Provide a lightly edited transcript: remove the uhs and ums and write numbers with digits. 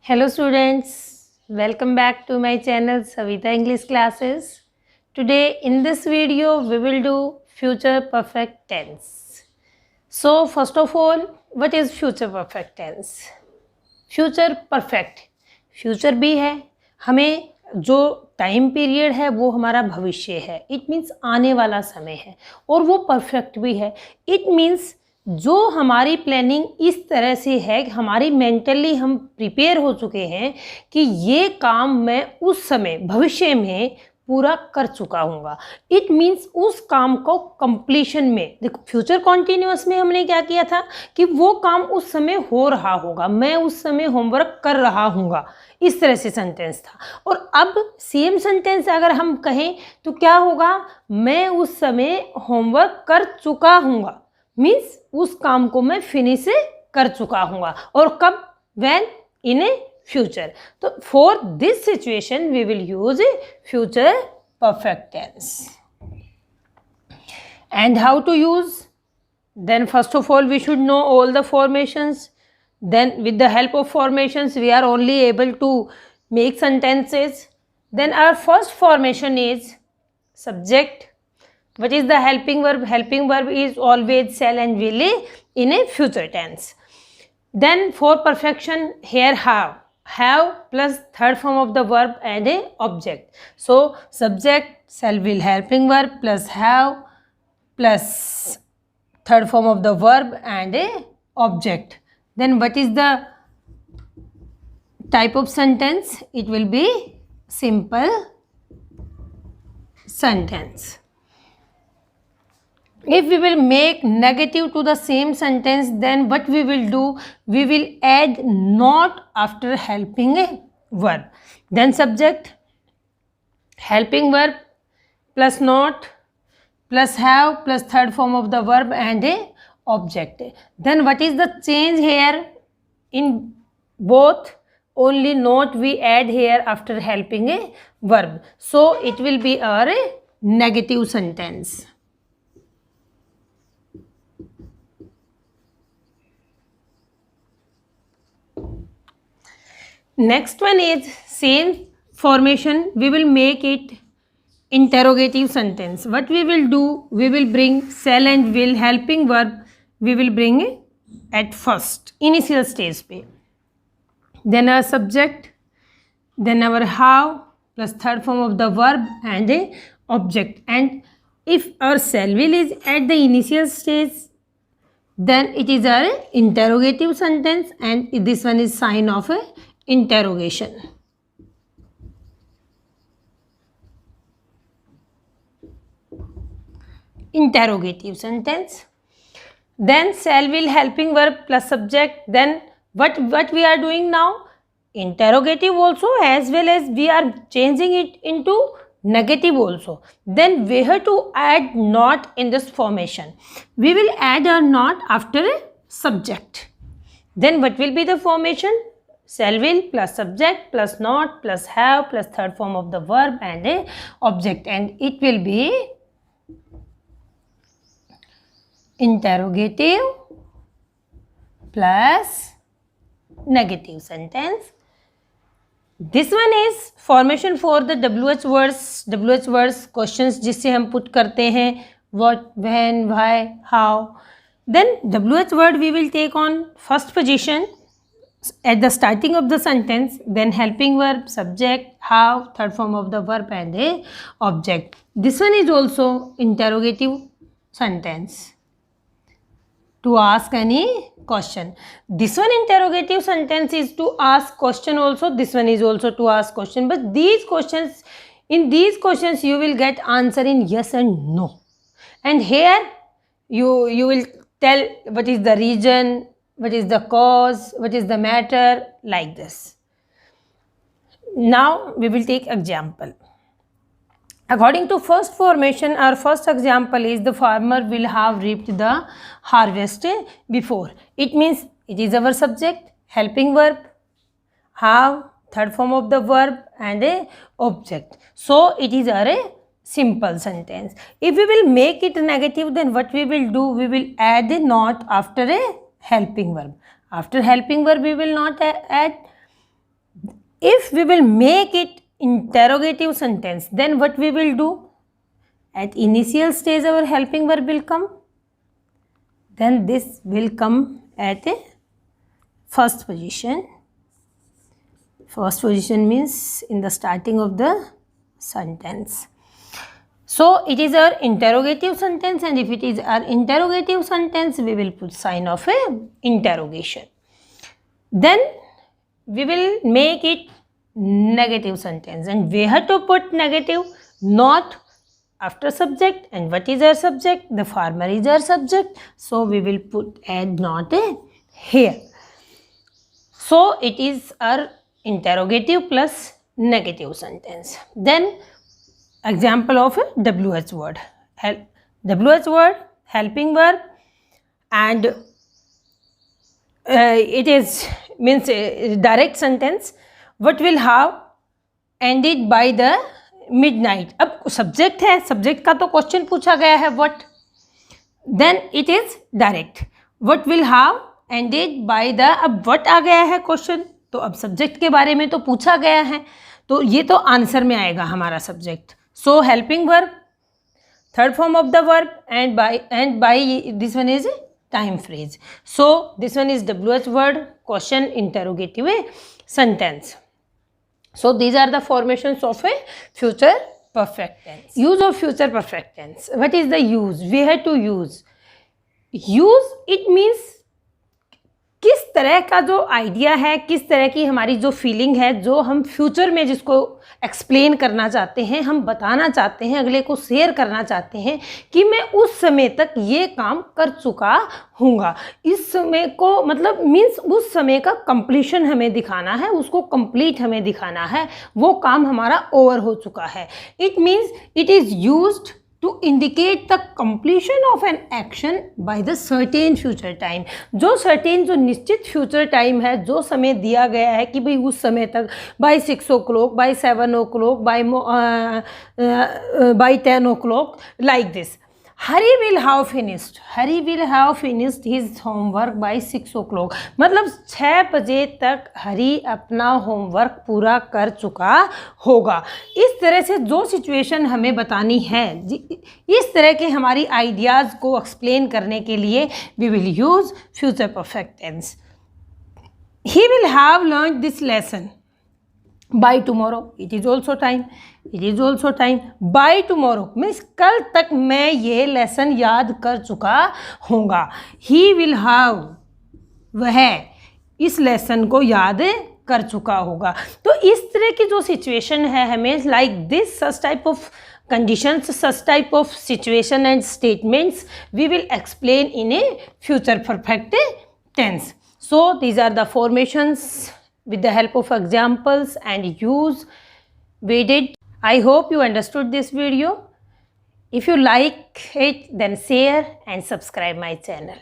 Hello students, welcome back to my channel Savita English Classes. Today in this video we will do future perfect tense. So first of all, what is future perfect tense? Future perfect future भी है, हमें जो time period है वो हमारा भविष्य है, it means आने वाला समय है, और वो परफेक्ट भी है। इट मीन्स जो हमारी प्लानिंग इस तरह से है कि हमारी मेंटली हम प्रिपेयर हो चुके हैं कि ये काम मैं उस समय भविष्य में पूरा कर चुका हूँगा। इट मीन्स उस काम को कंप्लीशन में, देखो फ्यूचर कॉन्टिन्यूअस में हमने क्या किया था कि वो काम उस समय हो रहा होगा, मैं उस समय होमवर्क कर रहा हूँगा, इस तरह से सेंटेंस था। और अब सेम सेंटेंस अगर हम कहें तो क्या होगा, मैं उस समय होमवर्क कर चुका हूँगा, मीन्स उस काम को मैं फिनिश कर चुका हूँगा। और कब, when, in A future. So for this situation we will use a future perfect tense. And how to use? Then first of all we should know all the formations. Then with the help of formations we are only able to make sentences. Then our first formation is subject. What is the helping verb? Helping verb is always, shall and will in a future tense. Then for perfection, here have plus third form of the verb and a object. So subject, shall, will, helping verb plus have plus third form of the verb and a object. Then what is the type of sentence? It will be simple sentence. If we will make negative to the same sentence, then what we will do, we will add not after helping verb. Then subject, helping verb plus not plus have plus third form of the verb and a object. Then what is the change here? In both, only not we add here after helping a verb. So it will be our negative sentence. Next one is same formation, we will make it interrogative sentence. What we will do, we will bring shall and will, helping verb we will bring at first initial stage pe. Then our subject, then our have plus third form of the verb and a object. And if our shall will is at the initial stage, then it is our interrogative sentence, and this one is sign of a interrogation. Interrogative sentence. Then shall, will, helping verb plus subject. Then what we are doing now, interrogative also, as well as we are changing it into negative also. Then we have to add not in this formation. We will add a not after a subject. Then what will be the formation? Shall, will plus subject plus not plus have plus third form of the verb and a object, and it will be interrogative plus negative sentence. This one is formation for the WH words questions जिससे हम put करते हैं what, when, why, how. Then WH word we will take on first position at the starting of the sentence, then helping verb, subject, have, third form of the verb and a object. This one is also interrogative sentence to ask any question. This one interrogative sentence is to ask question also, this one is also to ask question, but these questions, in these questions you will get answer in yes and no, and here you will tell what is the reason, what is the cause, what is the matter, like this. Now we will take example. According to first formation, our first example is the farmer will have reaped the harvest before. It means it is our subject, helping verb, have, third form of the verb and a object. So it is our simple sentence. If we will make it negative, then what we will do, we will add a not after a helping verb. After helping verb we will not add if we will make it interrogative sentence, then what we will do? At initial stage our helping verb will come, then this will come at a first position. First position means in the starting of the sentence. So it is our interrogative sentence, and if it is our interrogative sentence, we will put sign of a interrogation. Then we will make it negative sentence, and where to put negative? Not after subject, and what is our subject? The farmer is our subject, so we will add not a here. So it is our interrogative plus negative sentence. Then example of a WH word. WH word, helping verb, and it is means a direct sentence. What will have? Ended by the midnight. अब subject है, subject का तो question पूछा गया है what, then it is direct. What will have ended by the, अब what आ गया है क्वेश्चन, तो अब सब्जेक्ट के बारे में तो पूछा गया है, तो ये तो आंसर में आएगा हमारा subject. So helping verb, third form of the verb, and by this one is time phrase. So this one is WH word, question, interrogative sentence. So these are the formations of a future perfect tense. Use of future perfect tense. What is the use? We have to use. Use it means किस तरह का जो idea है, किस तरह की हमारी जो फीलिंग है, जो हम फ्यूचर में जिसको एक्सप्लेन करना चाहते हैं, हम बताना चाहते हैं, अगले को शेयर करना चाहते हैं कि मैं उस समय तक ये काम कर चुका हूँगा. इस समय को मतलब मीन्स उस समय का कंप्लीशन हमें दिखाना है, उसको कंप्लीट हमें दिखाना है, वो काम हमारा ओवर हो चुका है. It means it is used to indicate the completion of an action by the certain future time. जो certain जो निश्चित future time है, जो समय दिया गया है कि भाई उस समय तक by 6 o'clock, by 7 o'clock, by 10 o'clock, like this. Hari will have finished his homework by 6 o'clock. मतलब 6 बजे तक हरी अपना होमवर्क पूरा कर चुका होगा. इस तरह से जो सिचुएशन हमें बतानी है, इस तरह के हमारी आइडियाज़ को एक्सप्लेन करने के लिए we will use future perfect tense. He will have learned this lesson by tomorrow. It is also time. By tomorrow means कल तक मैं ये लेसन याद कर चुका होगा. He will have, वह इस लेसन को याद कर चुका होगा. तो इस तरह की जो सिचुएशन है, हमें like this such type of conditions, such type of situation and statements we will explain in a future perfect tense. So these are the formations with the help of examples and use we did. I hope you understood this video. If you like it, then share and subscribe my channel.